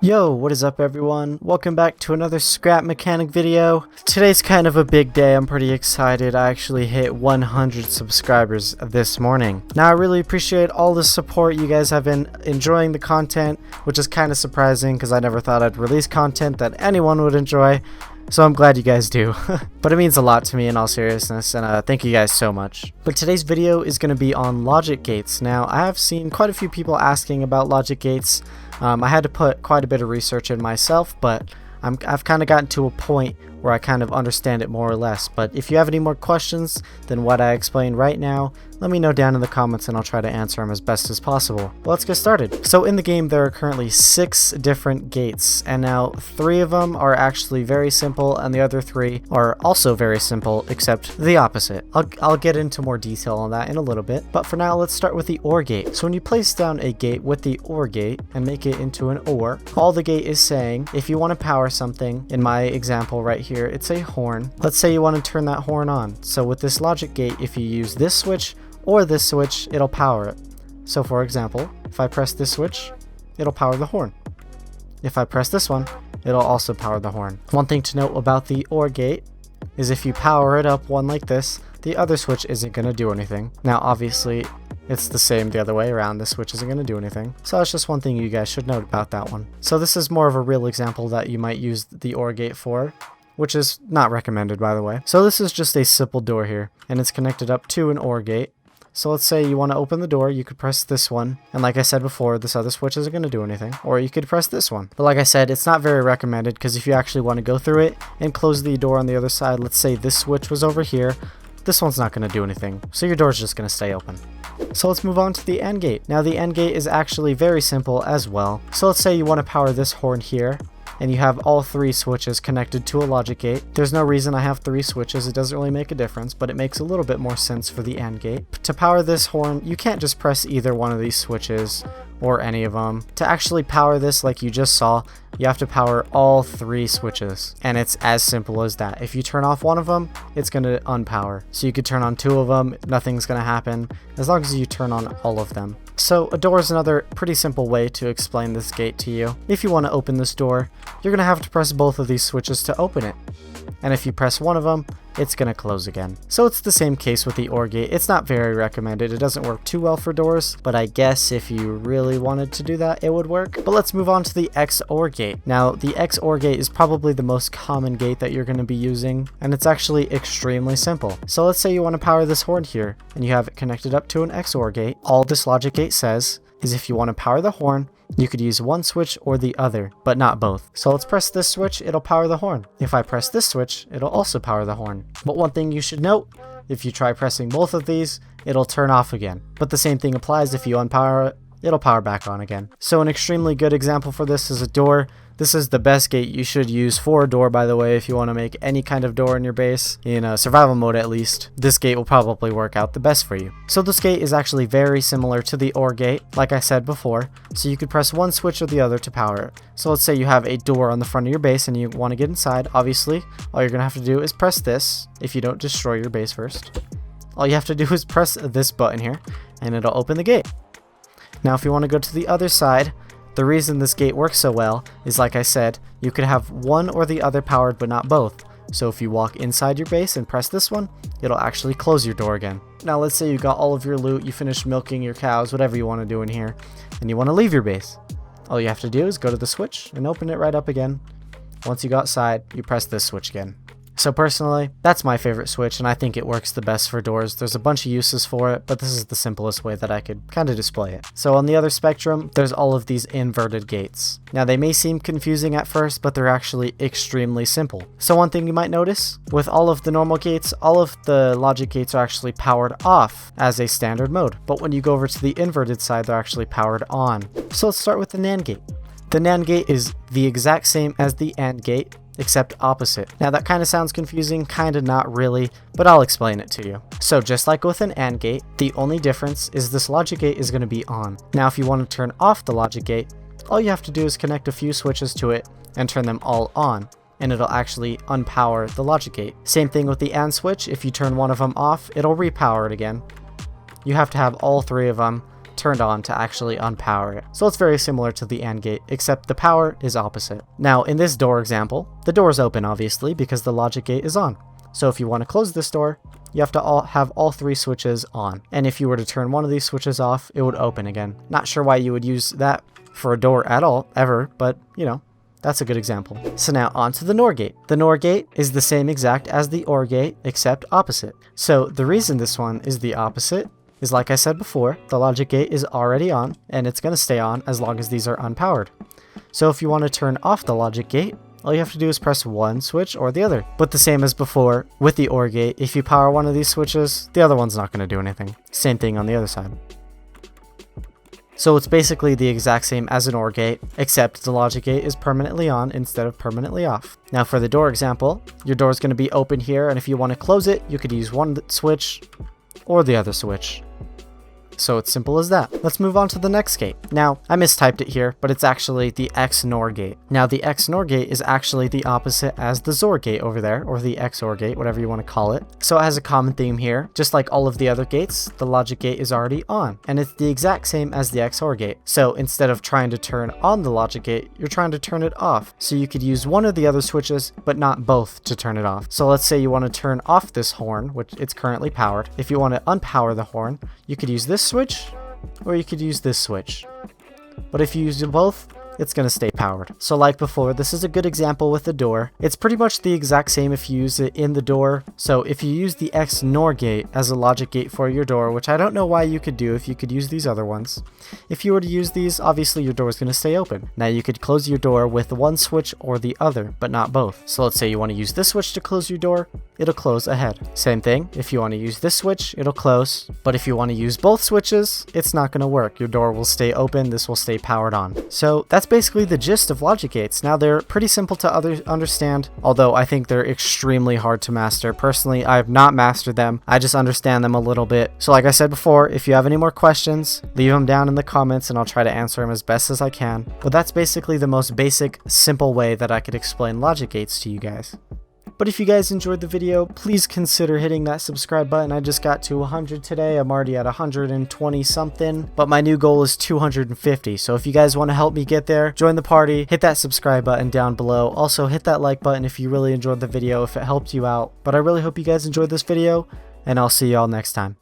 Yo, what is up everyone? Welcome back to another Scrap Mechanic video. Today's kind of a big day. I'm pretty excited. I actually hit 100 subscribers this morning. Now I really appreciate all the support. You guys have been enjoying the content, which is kind of surprising because I never thought I'd release content that anyone would enjoy. So I'm glad you guys do. But it means a lot to me in all seriousness, and thank you guys so much. But today's video is going to be on logic gates. Now I have seen quite a few people asking about logic gates. I had to put quite a bit of research in myself, but I've kind of gotten to a point where I kind of understand it more or less. But if you have any more questions than what I explained right now, let me know down in the comments and I'll try to answer them as best as possible. Well, let's get started. So in the game there are currently 6 different gates, and now 3 of them are actually very simple and the other 3 are also very simple except the opposite. I'll get into more detail on that in a little bit, but for now let's start with the OR gate. So when you place down a gate with the OR gate and make it into an OR, all the gate is saying, if you want to power something, in my example right here it's a horn. Let's say you want to turn that horn on. So with this logic gate, if you use this switch or this switch, it'll power it. So for example, if I press this switch, it'll power the horn. If I press this one, it'll also power the horn. One thing to note about the OR gate is if you power it up one like this, the other switch isn't going to do anything. Now obviously it's the same the other way around. This switch isn't going to do anything. So that's just one thing you guys should note about that one. So this is more of a real example that you might use the OR gate for, which is not recommended by the way. So this is just a simple door here, and it's connected up to an OR gate. So let's say you want to open the door, you could press this one, and like I said before, this other switch isn't going to do anything. Or you could press this one. But like I said, it's not very recommended, because if you actually want to go through it and close the door on the other side, let's say this switch was over here, this one's not going to do anything. So your door's just going to stay open. So let's move on to the AND gate. Now the AND gate is actually very simple as well. So let's say you want to power this horn here, and you have all 3 switches connected to a logic gate. There's no reason I have 3 switches, it doesn't really make a difference, but it makes a little bit more sense for the AND gate. To power this horn, you can't just press either one of these switches or any of them. To actually power this like you just saw, you have to power all 3 switches, and it's as simple as that. If you turn off one of them, it's going to unpower. So you could turn on 2 of them, nothing's going to happen, as long as you turn on all of them. So a door is another pretty simple way to explain this gate to you. If you want to open this door, you're going to have to press both of these switches to open it. And if you press one of them, it's going to close again. So it's the same case with the OR gate. It's not very recommended. It doesn't work too well for doors, but I guess if you really wanted to do that, it would work. But let's move on to the XOR gate. Now, the XOR gate is probably the most common gate that you're going to be using, and it's actually extremely simple. So let's say you want to power this horn here, and you have it connected up to an XOR gate. All this logic gate says is if you want to power the horn, you could use one switch or the other, but not both. So let's press this switch, it'll power the horn. If I press this switch, it'll also power the horn. But one thing you should note, if you try pressing both of these, it'll turn off again. But the same thing applies if you unpower it, it'll power back on again. So an extremely good example for this is a door. This is the best gate you should use for a door, by the way, if you want to make any kind of door in your base, in survival mode at least. This gate will probably work out the best for you. So this gate is actually very similar to the OR gate, like I said before, so you could press one switch or the other to power it. So let's say you have a door on the front of your base and you want to get inside. Obviously, all you're going to have to do is press this if you don't destroy your base first. All you have to do is press this button here, and it'll open the gate. Now if you want to go to the other side, the reason this gate works so well is, like I said, you could have one or the other powered but not both. So if you walk inside your base and press this one, it'll actually close your door again. Now let's say you got all of your loot, you finished milking your cows, whatever you want to do in here, and you want to leave your base. All you have to do is go to the switch and open it right up again. Once you go outside, you press this switch again. So personally, that's my favorite switch, and I think it works the best for doors. There's a bunch of uses for it, but this is the simplest way that I could kind of display it. So on the other spectrum, there's all of these inverted gates. Now they may seem confusing at first, but they're actually extremely simple. So one thing you might notice, with all of the normal gates, all of the logic gates are actually powered off as a standard mode. But when you go over to the inverted side, they're actually powered on. So let's start with the NAND gate. The NAND gate is the exact same as the AND gate, except opposite. Now that kind of sounds confusing, kind of not really, but I'll explain it to you. So just like with an AND gate, the only difference is this logic gate is going to be on. Now if you want to turn off the logic gate, all you have to do is connect a few switches to it and turn them all on, and it'll actually unpower the logic gate. Same thing with the AND switch, if you turn one of them off, it'll repower it again. You have to have all 3 of them turned on to actually unpower it. So it's very similar to the AND gate, except the power is opposite. Now in this door example, the door is open obviously because the logic gate is on. So if you want to close this door, you have to have all 3 switches on. And if you were to turn one of these switches off, it would open again. Not sure why you would use that for a door at all, ever, but you know, that's a good example. So now onto the NOR gate. The NOR gate is the same exact as the OR gate, except opposite. So the reason this one is the opposite is, like I said before, the logic gate is already on, and it's going to stay on as long as these are unpowered. So if you want to turn off the logic gate, all you have to do is press one switch or the other. But the same as before, with the OR gate, if you power one of these switches, the other one's not going to do anything. Same thing on the other side. So it's basically the exact same as an OR gate, except the logic gate is permanently on instead of permanently off. Now for the door example, your door is going to be open here, and if you want to close it, you could use one switch or the other switch. So it's simple as that. Let's move on to the next gate. Now, I mistyped it here, but it's actually the XNOR gate. Now, the XNOR gate is actually the opposite as the XOR gate over there, or the XOR gate, whatever you want to call it. So it has a common theme here. Just like all of the other gates, the logic gate is already on, and it's the exact same as the XOR gate. So instead of trying to turn on the logic gate, you're trying to turn it off. So you could use one of the other switches, but not both to turn it off. So let's say you want to turn off this horn, which it's currently powered. If you want to unpower the horn, you could use this switch, or you could use this switch. But if you use both, it's going to stay powered. So like before, this is a good example with the door. It's pretty much the exact same if you use it in the door. So if you use the XNOR gate as a logic gate for your door, which I don't know why you could do if you could use these other ones. If you were to use these, obviously your door is going to stay open. Now you could close your door with one switch or the other, but not both. So let's say you want to use this switch to close your door, it'll close ahead. Same thing, if you want to use this switch, it'll close. But if you want to use both switches, it's not going to work. Your door will stay open, this will stay powered on. So that's basically the gist of logic gates. Now they're pretty simple to understand, although I think they're extremely hard to master. Personally, I have not mastered them. I just understand them a little bit. So like I said before, if you have any more questions, leave them down in the comments and I'll try to answer them as best as I can. But that's basically the most basic, simple way that I could explain logic gates to you guys. But if you guys enjoyed the video, please consider hitting that subscribe button. I just got to 100 today. I'm already at 120 something, but my new goal is 250. So if you guys want to help me get there, join the party, hit that subscribe button down below. Also hit that like button if you really enjoyed the video, if it helped you out. But I really hope you guys enjoyed this video, and I'll see y'all next time.